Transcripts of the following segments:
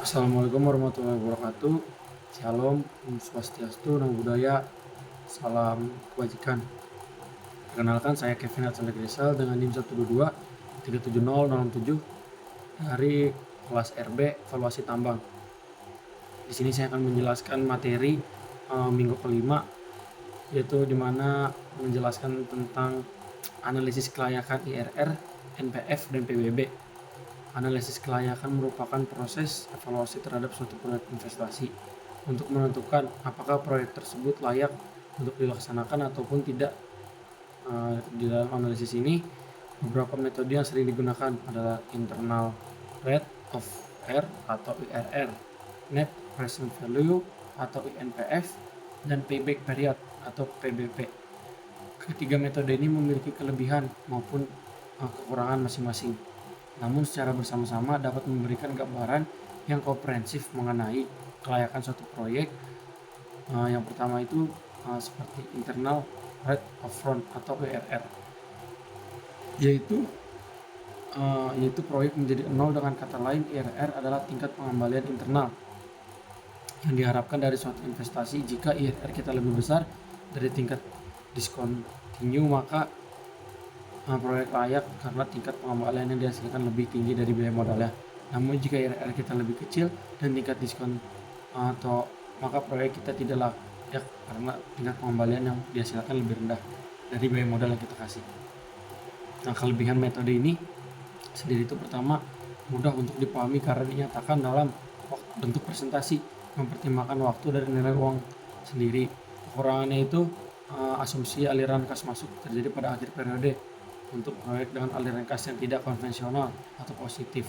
Assalamualaikum warahmatullahi wabarakatuh. Shalom, Om Swastiastu, Namo Buddhaya, salam kebajikan. Perkenalkan, saya Kevin Alexander Grisel dengan NIM 122 37007 dari kelas RB Evaluasi Tambang. Di sini saya akan menjelaskan materi minggu kelima, yaitu dimana menjelaskan tentang analisis kelayakan IRR, NPF, dan PBB. Analisis kelayakan merupakan proses evaluasi terhadap suatu proyek investasi untuk menentukan apakah proyek tersebut layak untuk dilaksanakan ataupun tidak. Di dalam analisis ini, beberapa metode yang sering digunakan adalah internal rate of return atau IRR, net present value atau INPF, dan payback period atau PBP. Ketiga metode ini memiliki kelebihan maupun kekurangan masing-masing, namun secara bersama-sama dapat memberikan gambaran yang komprehensif mengenai kelayakan suatu proyek. Yang pertama itu seperti internal rate of return atau IRR, yaitu proyek menjadi nol. Dengan kata lain, IRR adalah tingkat pengembalian internal yang diharapkan dari suatu investasi. Jika IRR kita lebih besar dari tingkat discontinue, maka proyek layak karena tingkat pengembalian yang dihasilkan lebih tinggi dari biaya modalnya. Namun jika IRR kita lebih kecil dan tingkat diskon maka proyek kita tidak layak karena tingkat pengembalian yang dihasilkan lebih rendah dari biaya modal yang kita kasih. Nah, kelebihan metode ini sendiri itu pertama, mudah untuk dipahami karena dinyatakan dalam bentuk presentasi, mempertimbangkan waktu dari nilai uang sendiri. Kekurangannya itu asumsi aliran kas masuk terjadi pada akhir periode untuk proyek dengan aliran kas yang tidak konvensional atau positif,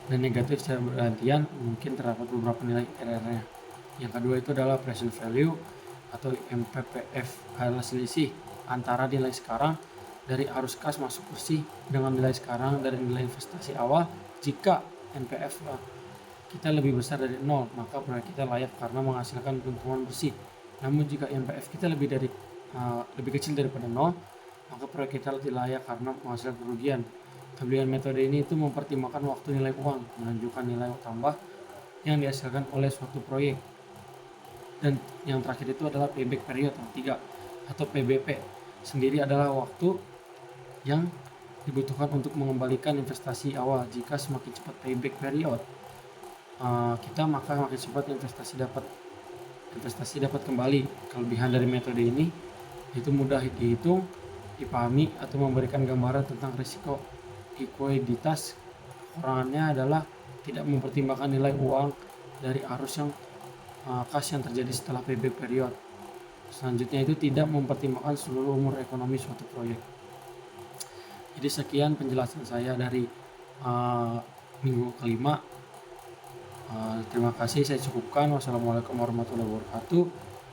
dan negatif secara bergantian mungkin terdapat beberapa nilai IRR-nya. Yang kedua itu adalah present value atau MPPF, adalah selisih antara nilai sekarang dari arus kas masuk bersih dengan nilai sekarang dari nilai investasi awal. Jika NPF kita lebih besar dari 0, maka proyek kita layak karena menghasilkan keuntungan bersih. Namun jika NPF kita lebih kecil daripada 0, maka proyek kita tidak layak karena menghasilkan kerugian. Kelebihan metode ini itu mempertimbangkan waktu nilai uang, menunjukkan nilai tambah yang dihasilkan oleh suatu proyek. Dan yang terakhir itu adalah payback period yang ketiga atau PBP. Sendiri adalah waktu yang dibutuhkan untuk mengembalikan investasi awal. Jika semakin cepat payback period maka makin cepat investasi dapat kembali. Kelebihan dari metode ini itu mudah dihitung, dipahami, atau memberikan gambaran tentang risiko likuiditas. Kekurangannya adalah tidak mempertimbangkan nilai uang dari arus yang kas yang terjadi setelah payback period. Selanjutnya itu tidak mempertimbangkan seluruh umur ekonomi suatu proyek. Jadi sekian penjelasan saya dari minggu kelima. Terima kasih, saya cukupkan. Wassalamualaikum warahmatullahi wabarakatuh.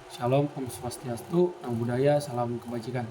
Shalom, Om Swastiastu, Namo Buddhaya, salam kebajikan.